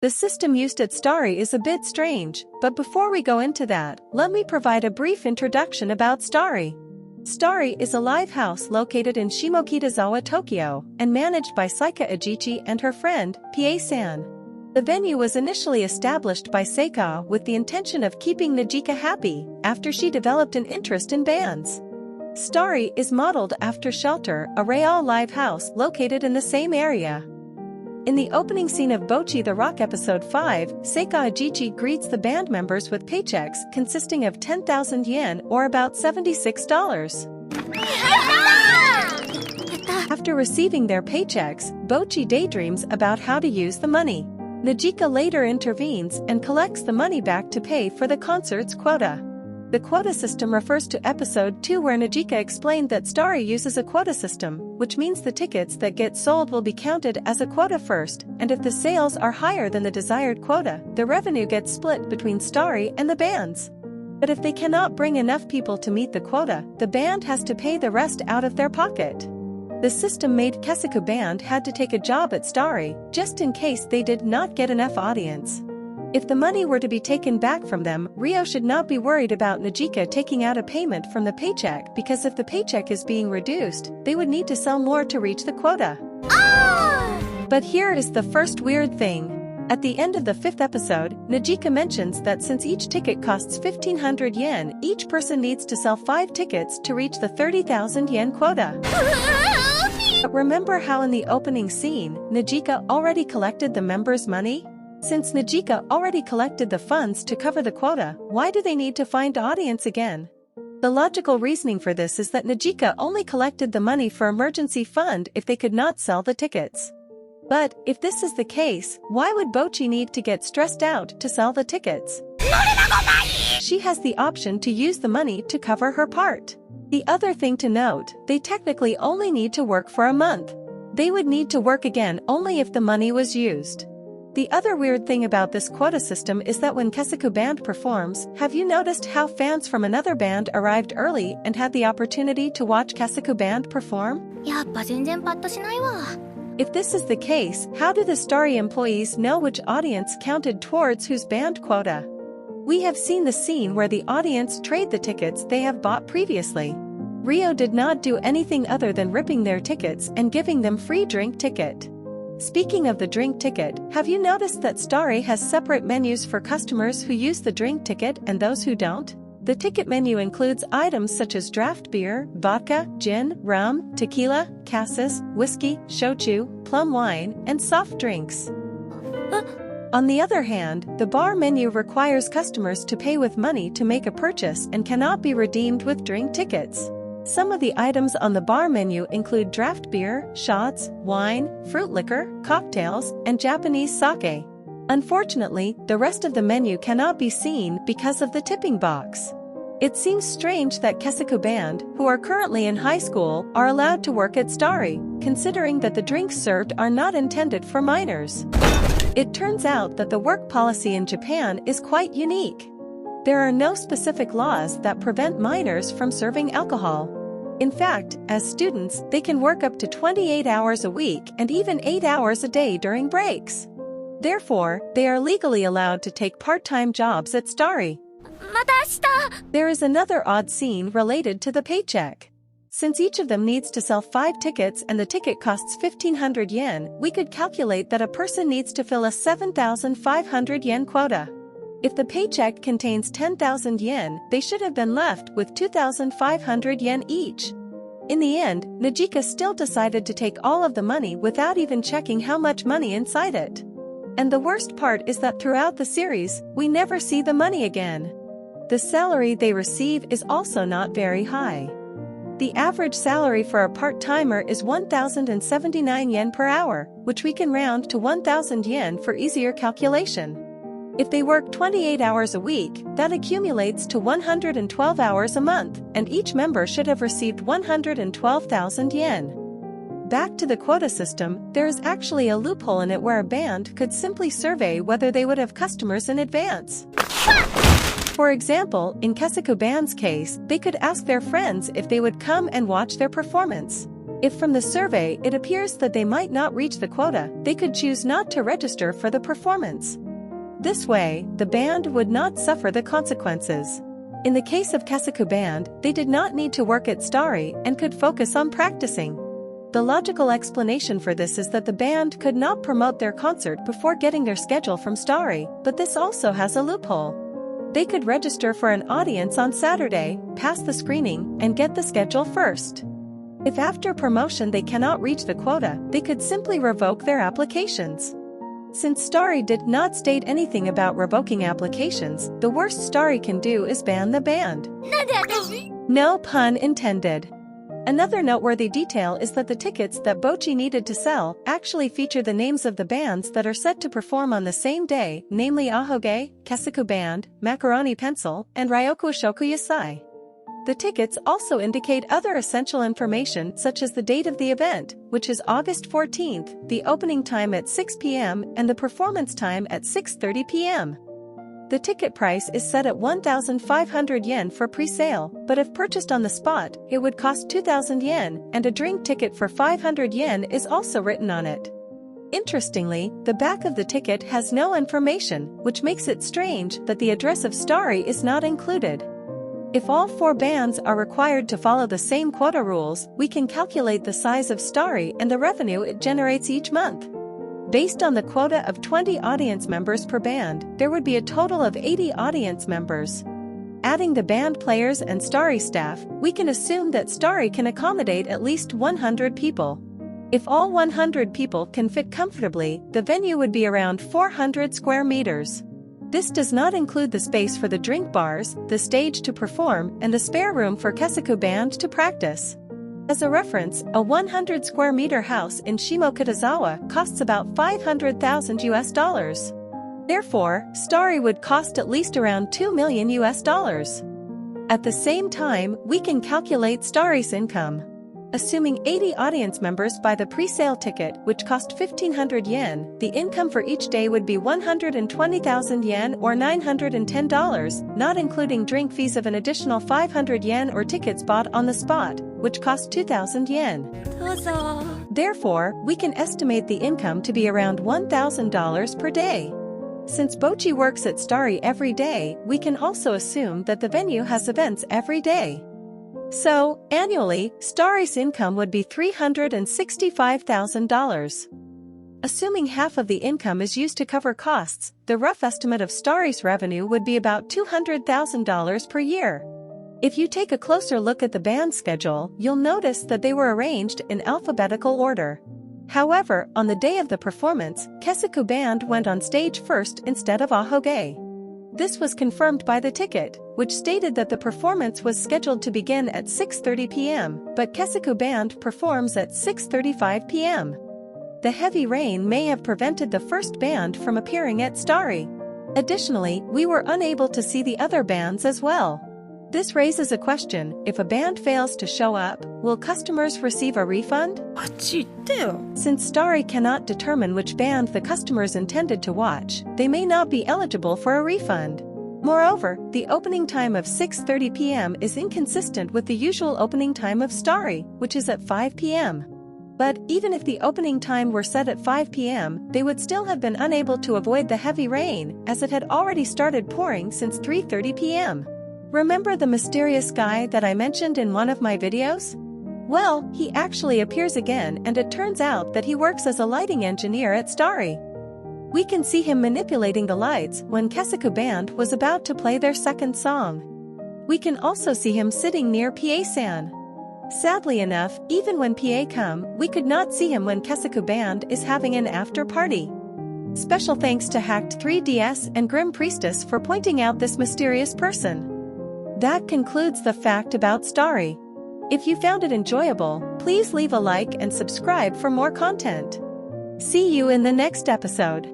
The system used at Starry is a bit strange, but before we go into that, let me provide a brief introduction about Starry. Starry is a live house located in Shimokitazawa, Tokyo, and managed by Seika Ajichi and her friend, Pie-san. The venue was initially established by Seika with the intention of keeping Najika happy after she developed an interest in bands. Starry is modeled after Shelter, a real live house located in the same area. In the opening scene of Bocchi the Rock episode 5, Seika Ajichi greets the band members with paychecks consisting of 10,000 yen or about $76. After receiving their paychecks, Bocchi daydreams about how to use the money. Najika later intervenes and collects the money back to pay for the concert's quota. The quota system refers to episode 2 where Najika explained that Starry uses a quota system, which means the tickets that get sold will be counted as a quota first, and if the sales are higher than the desired quota, the revenue gets split between Starry and the bands. But if they cannot bring enough people to meet the quota, the band has to pay the rest out of their pocket. The system made Kesaku Band had to take a job at Starry, just in case they did not get enough audience. If the money were to be taken back from them, Ryo should not be worried about Najika taking out a payment from the paycheck because if the paycheck is being reduced, they would need to sell more to reach the quota. But here is the first weird thing. At the end of the 5th episode, Najika mentions that since each ticket costs 1,500 yen, each person needs to sell 5 tickets to reach the 30,000 yen quota. But remember how in the opening scene, Najika already collected the members' money? Since Najika already collected the funds to cover the quota, why do they need to find audience again? The logical reasoning for this is that Najika only collected the money for emergency fund if they could not sell the tickets. But, if this is the case, why would Bocchi need to get stressed out to sell the tickets? She has the option to use the money to cover her part. The other thing to note, they technically only need to work for a month. They would need to work again only if the money was used. The other weird thing about this quota system is that when Kesaku Band performs, have you noticed how fans from another band arrived early and had the opportunity to watch Kesaku Band perform? If this is the case, how do the Starry employees know which audience counted towards whose band quota? We have seen the scene where the audience trade the tickets they have bought previously. Ryo did not do anything other than ripping their tickets and giving them free drink ticket. Speaking of the drink ticket, have you noticed that Starry has separate menus for customers who use the drink ticket and those who don't? The ticket menu includes items such as draft beer, vodka, gin, rum, tequila, cassis, whiskey, shochu, plum wine, and soft drinks. On the other hand, the bar menu requires customers to pay with money to make a purchase and cannot be redeemed with drink tickets. Some of the items on the bar menu include draft beer, shots, wine, fruit liquor, cocktails, and Japanese sake. Unfortunately, the rest of the menu cannot be seen because of the tipping box. It seems strange that Kesaku Band, who are currently in high school, are allowed to work at Starry, considering that the drinks served are not intended for minors. It turns out that the work policy in Japan is quite unique. There are no specific laws that prevent minors from serving alcohol. In fact, as students, they can work up to 28 hours a week and even 8 hours a day during breaks. Therefore, they are legally allowed to take part-time jobs at Starry. There is another odd scene related to the paycheck. Since each of them needs to sell 5 tickets and the ticket costs 1,500 yen, we could calculate that a person needs to fill a 7,500 yen quota. If the paycheck contains 10,000 yen, they should have been left with 2,500 yen each. In the end, Najika still decided to take all of the money without even checking how much money inside it. And the worst part is that throughout the series, we never see the money again. The salary they receive is also not very high. The average salary for a part-timer is 1,079 yen per hour, which we can round to 1,000 yen for easier calculation. If they work 28 hours a week, that accumulates to 112 hours a month, and each member should have received 112,000 yen. Back to the quota system, there is actually a loophole in it where a band could simply survey whether they would have customers in advance. For example, in Kesaku Band's case, they could ask their friends if they would come and watch their performance. If from the survey it appears that they might not reach the quota, they could choose not to register for the performance. This way, the band would not suffer the consequences. In the case of Kesaku Band, they did not need to work at Starry and could focus on practicing. The logical explanation for this is that the band could not promote their concert before getting their schedule from Starry, but this also has a loophole. They could register for an audience on Saturday, pass the screening, and get the schedule first. If after promotion they cannot reach the quota, they could simply revoke their applications. Since Starry did not state anything about revoking applications, the worst Starry can do is ban the band. No pun intended. Another noteworthy detail is that the tickets that Bocchi needed to sell actually feature the names of the bands that are set to perform on the same day, namely Ahoge, Kesaku Band, Macaroni Pencil, and Ryoku Shoku Yasai. The tickets also indicate other essential information such as the date of the event, which is August 14th, the opening time at 6 p.m. and the performance time at 6:30 p.m. The ticket price is set at 1,500 yen for pre-sale, but if purchased on the spot, it would cost 2,000 yen, and a drink ticket for 500 yen is also written on it. Interestingly, the back of the ticket has no information, which makes it strange that the address of Starry is not included. If all 4 bands are required to follow the same quota rules, we can calculate the size of Starry and the revenue it generates each month. Based on the quota of 20 audience members per band, there would be a total of 80 audience members. Adding the band players and Starry staff, we can assume that Starry can accommodate at least 100 people. If all 100 people can fit comfortably, the venue would be around 400 square meters. This does not include the space for the drink bars, the stage to perform, and the spare room for Kesaku Band to practice. As a reference, a 100 square meter house in Shimokitazawa costs about $500,000. Therefore, Starry would cost at least around $2 million. At the same time, we can calculate Starry's income. Assuming 80 audience members buy the pre-sale ticket, which cost 1,500 yen, the income for each day would be 120,000 yen or $910, not including drink fees of an additional 500 yen or tickets bought on the spot, which cost 2,000 yen. Therefore, we can estimate the income to be around $1,000 per day. Since Bocchi works at Starry every day, we can also assume that the venue has events every day. So, annually, Starry's income would be $365,000. Assuming half of the income is used to cover costs, the rough estimate of Starry's revenue would be about $200,000 per year. If you take a closer look at the band schedule, you'll notice that they were arranged in alphabetical order. However, on the day of the performance, Kesaku Band went on stage first instead of Ahoge. This was confirmed by the ticket, which stated that the performance was scheduled to begin at 6:30 p.m., but Kesaku Band performs at 6:35 p.m. The heavy rain may have prevented the first band from appearing at Starry. Additionally, we were unable to see the other bands as well. This raises a question: if a band fails to show up, will customers receive a refund? Since Starry cannot determine which band the customers intended to watch, they may not be eligible for a refund. Moreover, the opening time of 6:30 p.m. is inconsistent with the usual opening time of Starry, which is at 5 p.m. But even if the opening time were set at 5 p.m., they would still have been unable to avoid the heavy rain, as it had already started pouring since 3:30 p.m. Remember the mysterious guy that I mentioned in one of my videos? Well, he actually appears again, and it turns out that he works as a lighting engineer at Starry. We can see him manipulating the lights when Kesaku Band was about to play their second song. We can also see him sitting near PA-san. Sadly enough, even when PA come, we could not see him when Kesaku Band is having an after party. Special thanks to Hacked 3DS and Grim Priestess for pointing out this mysterious person. That concludes the fact about Starry. If you found it enjoyable, please leave a like and subscribe for more content. See you in the next episode.